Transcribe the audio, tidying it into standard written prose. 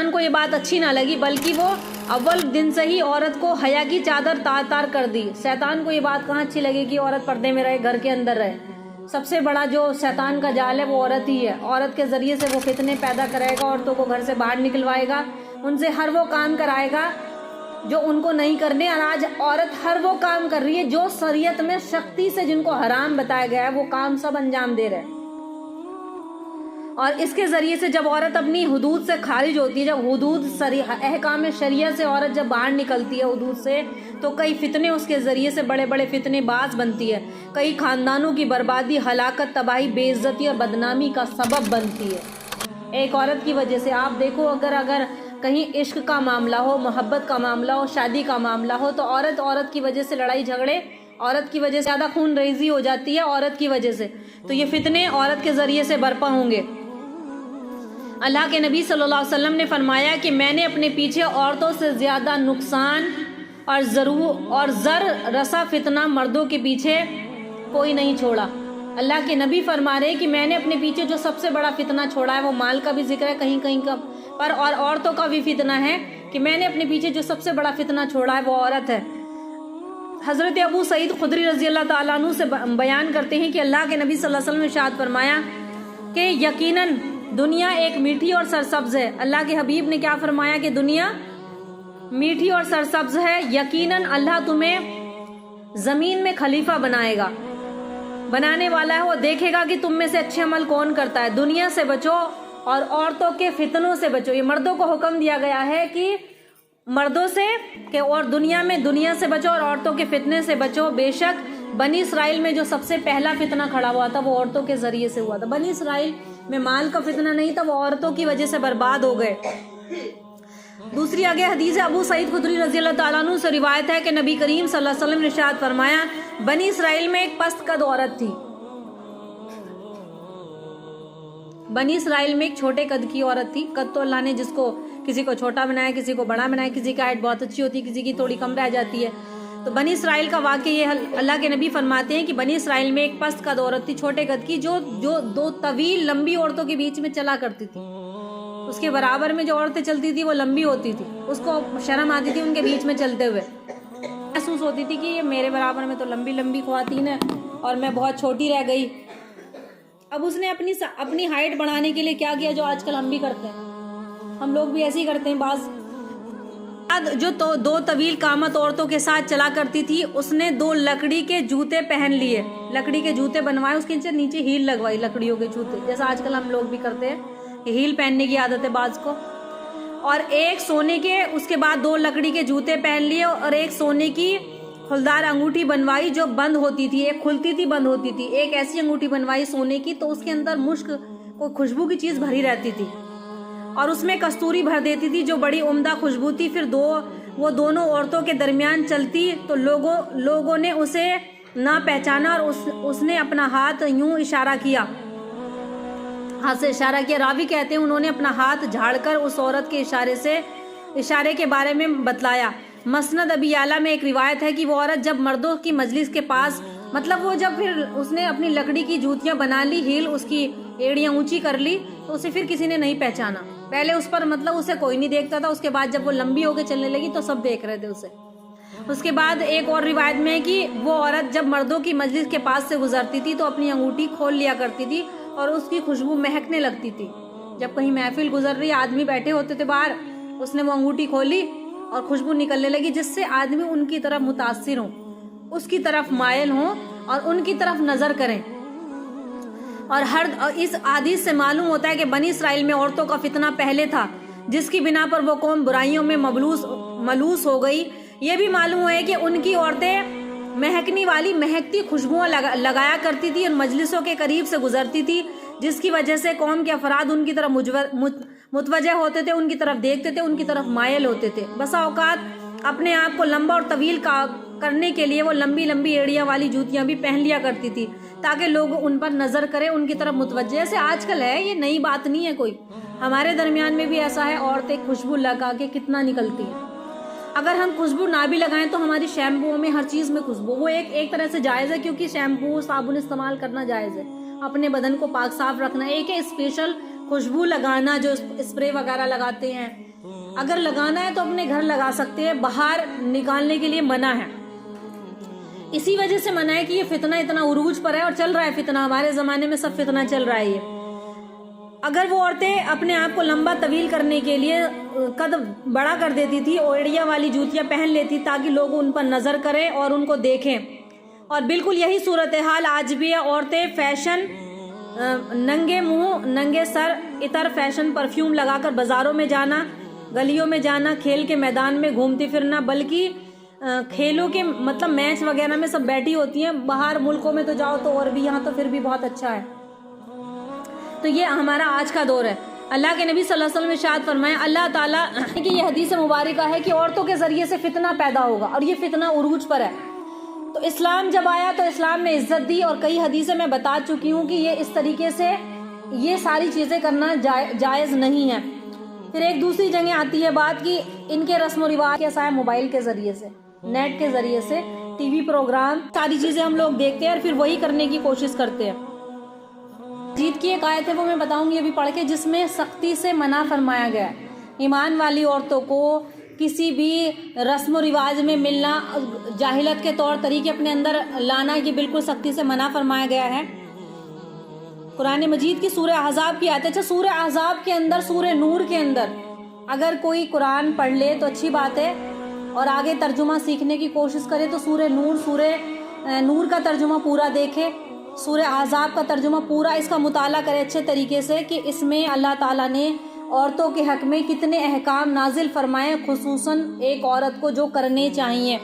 شیطان کو یہ بات اچھی نہ لگی، بلکہ وہ اول دن سے ہی عورت کو حیا کی چادر تار تار کر دی۔ شیطان کو یہ بات کہاں اچھی لگے کہ عورت پردے میں رہے، گھر کے اندر رہے۔ سب سے بڑا جو شیطان کا جال ہے وہ عورت ہی ہے۔ عورت کے ذریعے سے وہ فتنے پیدا کرائے گا، عورتوں کو گھر سے باہر نکلوائے گا، ان سے ہر وہ کام کرائے گا جو ان کو نہیں کرنے۔ اور آج عورت ہر وہ کام کر رہی ہے جو شریعت میں سختی سے جن کو حرام بتایا گیا ہے، وہ کام سب انجام دے رہے ہیں۔ اور اس کے ذریعے سے جب عورت اپنی حدود سے خارج ہوتی ہے، جب حدود احکام شریعت سے عورت جب باہر نکلتی ہے حدود سے، تو کئی فتنے اس کے ذریعے سے بڑے بڑے فتنے باز بنتی ہے، کئی خاندانوں کی بربادی، ہلاکت، تباہی، بے عزتی اور بدنامی کا سبب بنتی ہے ایک عورت کی وجہ سے۔ آپ دیکھو اگر کہیں عشق کا معاملہ ہو، محبت کا معاملہ ہو، شادی کا معاملہ ہو، تو عورت کی وجہ سے لڑائی جھگڑے، عورت کی وجہ سے زیادہ خون ریزی ہو جاتی ہے عورت کی وجہ سے۔ تو یہ فتنے عورت کے ذریعے سے برپا ہوں گے۔ اللہ کے نبی صلی اللہ علیہ وسلم نے فرمایا کہ میں نے اپنے پیچھے عورتوں سے زیادہ نقصان اور زر رسا فتنہ مردوں کے پیچھے کوئی نہیں چھوڑا۔ اللہ کے نبی فرما رہے کہ میں نے اپنے پیچھے جو سب سے بڑا فتنہ چھوڑا ہے، وہ مال کا بھی ذکر ہے کہیں کہیں کا پر، اور عورتوں کا بھی فتنہ ہے کہ میں نے اپنے پیچھے جو سب سے بڑا فتنہ چھوڑا ہے وہ عورت ہے۔ حضرت ابو سعید خدری رضی اللہ تعالیٰ عنہ سے بیان کرتے ہیں کہ اللہ کے نبی صلی اللہ علیہ وسلم نے ارشاد فرمایا کہ یقیناً دنیا ایک میٹھی اور سرسبز ہے۔ اللہ کے حبیب نے کیا فرمایا کہ دنیا میٹھی اور سرسبز ہے، یقیناً اللہ تمہیں زمین میں خلیفہ بنائے گا، بنانے والا ہے، وہ دیکھے گا کہ تم میں سے اچھے عمل کون کرتا ہے۔ دنیا سے بچو اور عورتوں کے فتنوں سے بچو۔ یہ مردوں کو حکم دیا گیا ہے کہ مردوں سے کہ اور دنیا سے بچو اور عورتوں کے فتنے سے بچو۔ بے شک بنی اسرائیل میں جو سب سے پہلا فتنہ کھڑا ہوا تھا وہ عورتوں کے ذریعے سے ہوا تھا۔ بنی اسرائیل میں مال کا فتنہ نہیں تھا، وہ عورتوں کی وجہ سے برباد ہو گئے۔ دوسری آگے حدیث ابو سعید خدری رضی اللہ تعالیٰ عنہ سے روایت ہے کہ نبی کریم صلی اللہ علیہ وسلم نے ارشاد فرمایا بنی اسرائیل میں ایک پست قد عورت تھی۔ بنی اسرائیل میں ایک چھوٹے قد کی عورت تھی۔ قد تو اللہ نے جس کو کسی کو چھوٹا بنایا، کسی کو بڑا بنایا، کسی کی ہائٹ بہت اچھی ہوتی ہے، کسی کی تھوڑی کم رہ جاتی ہے۔ تو بنی اسرائیل کا واقعہ یہ اللہ کے نبی فرماتے ہیں کہ بنی اسرائیل میں ایک پست قد عورت تھی، چھوٹے قد کی، جو دو طویل لمبی عورتوں کے بیچ میں چلا کرتی تھی۔ اس کے برابر میں جو عورتیں چلتی تھی وہ لمبی ہوتی تھی، اس کو شرم آتی تھی ان کے بیچ میں چلتے ہوئے، محسوس ہوتی تھی کہ یہ میرے برابر میں تو لمبی خواتین ہے اور میں بہت چھوٹی رہ گئی۔ اب اس نے اپنی ہائٹ بڑھانے کے لیے کیا کیا جو آج کل ہم بھی کرتے ہیں، ہم لوگ بھی ایسے ہی کرتے ہیں۔ بعض جو دو طویل قامت عورتوں کے ساتھ چلا کرتی تھی، اس نے 2 لکڑی کے جوتے پہن لیے، لکڑی کے جوتے بنوائے، اس کے نیچے ہیل لگوائی لکڑیوں کے جوتے، جیسا آج کل ہم لوگ بھی کرتے ہیں، ہیل پہننے کی عادت ہے بعض کو۔ اور ایک سونے کے، اس کے بعد 2 لکڑی کے جوتے پہن لیے اور ایک سونے کی پھولدار انگوٹھی بنوائی جو بند ہوتی تھی، ایک کھلتی تھی بند ہوتی تھی، ایک ایسی انگوٹھی بنوائی سونے کی تو اس کے اندر مشک کوئی خوشبو کی چیز بھری رہتی تھی اور اس میں کستوری بھر دیتی تھی جو بڑی عمدہ خوشبو تھی۔ پھر وہ دونوں عورتوں کے درمیان چلتی تو لوگوں نے اسے نہ پہچانا اور اس نے اپنا ہاتھ یوں اشارہ کیا، ہاتھ سے اشارہ کیا۔ راوی کہتے ہیں انہوں نے اپنا ہاتھ جھاڑ کر اس عورت کے اشارے کے بارے میں بتلایا۔ مسند ابی اعلیٰ میں ایک روایت ہے کہ وہ عورت جب مردوں کی مجلس کے پاس، مطلب وہ جب پھر اس نے اپنی لکڑی کی جوتیاں بنا لی، ہیل اس کی ایڑیاں اونچی کر لی تو اسے پھر کسی نے نہیں پہچانا۔ پہلے اس پر مطلب اسے کوئی نہیں دیکھتا تھا، اس کے بعد جب وہ لمبی ہو کے چلنے لگی تو سب دیکھ رہے تھے اسے۔ اس کے بعد ایک اور روایت میں ہے کہ وہ عورت جب مردوں کی مجلس کے پاس سے گزرتی تھی تو اپنی انگوٹھی کھول لیا کرتی تھی اور اس کی خوشبو مہکنے لگتی تھی۔ جب کہیں محفل گزر رہی، آدمی بیٹھے ہوتے تھے باہر، اس نے وہ انگوٹھی کھولی اور خوشبو نکلنے لگی جس سے آدمی ان کی طرف متاثر ہوں، اس کی طرف مائل ہوں اور ان کی طرف نظر کریں۔ اور اس حدیث سے معلوم ہوتا ہے کہ بنی اسرائیل میں عورتوں کا فتنہ پہلے تھا جس کی بنا پر وہ قوم برائیوں میں ملوث ہو گئی۔ یہ بھی معلوم ہوا ہے کہ ان کی عورتیں مہکنے والی مہکتی خوشبوؤں لگایا کرتی تھی اور مجلسوں کے قریب سے گزرتی تھی، جس کی وجہ سے قوم کے افراد ان کی طرف متوجہ ہوتے تھے، ان کی طرف دیکھتے تھے، ان کی طرف مائل ہوتے تھے۔ بسا اوقات اپنے آپ کو لمبا اور طویل کرنے کے لیے وہ لمبی ایڑیاں والی جوتیاں بھی پہن لیا کرتی تھی تاکہ لوگ ان پر نظر کریں، ان کی طرف متوجہ۔ جیسے آج کل ہے، یہ نئی بات نہیں ہے کوئی، ہمارے درمیان میں بھی ایسا ہے، عورتیں خوشبو لگا کے کتنا نکلتی ہیں۔ اگر ہم خوشبو نہ بھی لگائیں تو ہماری شیمپو میں ہر چیز میں خوشبو، وہ ایک طرح سے جائز ہے کیونکہ شیمپو صابن استعمال کرنا جائز ہے، اپنے بدن کو پاک صاف رکھنا۔ ایک ہے اسپیشل خوشبو لگانا جو اسپرے وغیرہ لگاتے ہیں، اگر لگانا ہے تو اپنے گھر لگا سکتے ہیں، باہر نکالنے کے لیے منع ہے۔ اسی وجہ سے منع ہے کہ یہ فتنہ اتنا عروج پر ہے اور چل رہا ہے فتنہ، ہمارے زمانے میں سب فتنہ چل رہا ہے یہ۔ اگر وہ عورتیں اپنے آپ کو لمبا طویل کرنے کے لیے قد بڑا کر دیتی تھی، اوڑیا والی جوتیاں پہن لیتی تاکہ لوگ ان پر نظر کریں اور ان کو دیکھیں، اور بالکل یہی صورتحال آج بھی ہے۔ عورتیں فیشن، ننگے منہ ننگے سر، عطر، فیشن، پرفیوم لگا کر بازاروں میں جانا، گلیوں میں جانا، کھیل کے میدان میں گھومتی پھرنا، بلکہ کھیلوں کے مطلب میچ وغیرہ میں سب بیٹھی ہوتی ہیں، باہر ملکوں میں تو جاؤ تو اور بھی، یہاں تو پھر بھی بہت اچھا ہے۔ تو یہ ہمارا آج کا دور ہے۔ اللہ کے نبی صلی اللہ علیہ وسلم ارشاد فرمائے، اللہ تعالیٰ کی یہ حدیث مبارکہ ہے کہ عورتوں کے ذریعے سے فتنہ پیدا ہوگا اور یہ فتنہ عروج پر ہے۔ تو اسلام جب آیا تو اسلام نے عزت دی، اور کئی حدیثیں میں بتا چکی ہوں کہ یہ اس طریقے سے یہ ساری چیزیں کرنا جائز نہیں ہے۔ پھر ایک دوسری جگہ آتی ہے بات کہ ان کے رسم و رواج کیسا ہے، موبائل کے ذریعے سے، نیٹ کے ذریعے سے، ٹی وی پروگرام، ساری چیزیں ہم لوگ دیکھتے ہیں اور پھر وہی کرنے کی کوشش کرتے ہیں۔ مجید کی ایک آیت ہے وہ میں بتاؤں گی ابھی پڑھ کے، جس میں سختی سے منع فرمایا گیا ہے ایمان والی عورتوں کو کسی بھی رسم و رواج میں ملنا، جاہلت کے طور طریقے اپنے اندر لانا، یہ بالکل سختی سے منع فرمایا گیا ہے۔ قرآن مجید کی سورہ احزاب کی آیت ہے۔ اچھا، سورہ احزاب کے اندر، سورہ نور کے اندر اگر کوئی قرآن پڑھ لے تو اچھی بات ہے، اور آگے ترجمہ سیکھنے کی کوشش کرے تو سورہ نور کا ترجمہ پورا دیکھے، سورہ احزاب کا ترجمہ پورا اس کا مطالعہ کرے اچھے طریقے سے کہ اس میں اللہ تعالیٰ نے عورتوں کے حق میں کتنے احکام نازل فرمائے، خصوصاً ایک عورت کو جو کرنے چاہیے۔